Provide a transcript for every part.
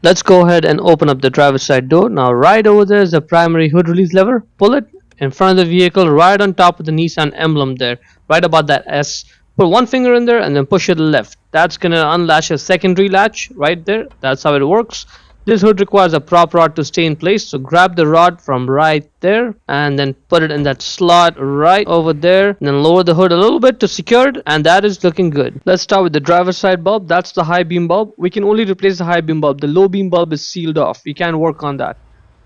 Let's go ahead and open up the driver's side door. Now right over there is the primary hood release lever. Pull it in front of the vehicle, right on top of the Nissan emblem there, right about that S. Put one finger in there and then push it left. That's gonna unlatch a secondary latch right there. That's how it works. This hood requires a prop rod to stay in place, so grab the rod from right there and then put it in that slot right over there, and then lower the hood a little bit to secure it, and that is looking good. Let's start with the driver's side bulb. That's the high beam bulb. We can only replace the high beam bulb. The low beam bulb is sealed off. We can't work on that.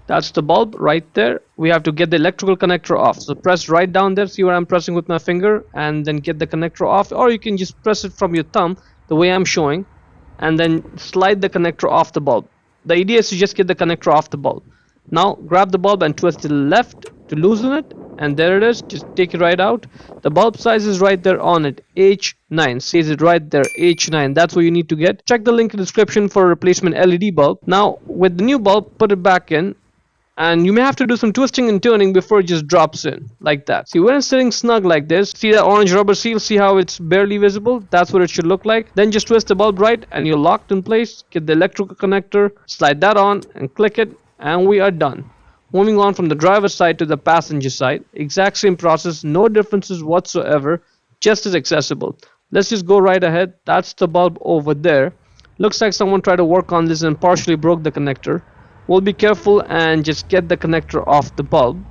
That's the bulb right there. We have to get the electrical connector off. So press right down there, see where I'm pressing with my finger, and then get the connector off, or you can just press it from your thumb the way I'm showing, and then slide the connector off the bulb. The idea is to just get the connector off the bulb. Now grab the bulb and twist it left to loosen it, and there it is. Just take it right out. The bulb size is right there on it, H9, says it right there, H9. That's what you need to get. Check the link in the description for a replacement LED bulb. Now with the new bulb, put it back in, and you may have to do some twisting and turning before it just drops in like that. See, when it's sitting snug like this, see that orange rubber seal, see how it's barely visible? That's what it should look like. Then just twist the bulb right and you're locked in place. Get the electrical connector, slide that on and click it, and we are done. Moving on from the driver's side to the passenger side, exact same process, no differences whatsoever, just as accessible. Let's just go right ahead. That's the bulb over there. Looks like someone tried to work on this and partially broke the connector. We'll be careful and just get the connector off the bulb,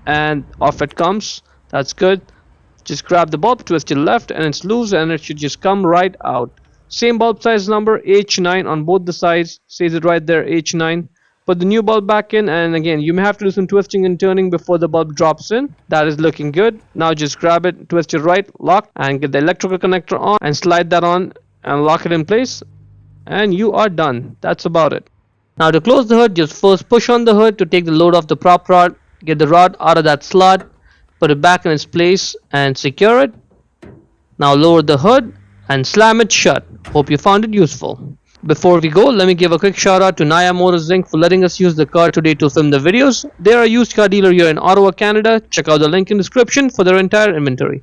and off it comes. That's good. Just grab the bulb, twist it left, and it's loose, and it should just come right out. Same bulb size number, H9 on both the sides, says it right there, H9. Put the new bulb back in, and again you may have to do some twisting and turning before the bulb drops in. That is looking good. Now just grab it, twist it right, lock, and get the electrical connector on and slide that on and lock it in place, and you are done. That's about it. Now to close the hood, just first push on the hood to take the load off the prop rod. Get the rod out of that slot, put it back in its place and secure it. Now lower the hood and slam it shut. Hope you found it useful. Before we go, let me give a quick shout out to Naya Motors Inc. for letting us use the car today to film the videos. They are a used car dealer here in Ottawa, Canada. Check out the link in the description for their entire inventory.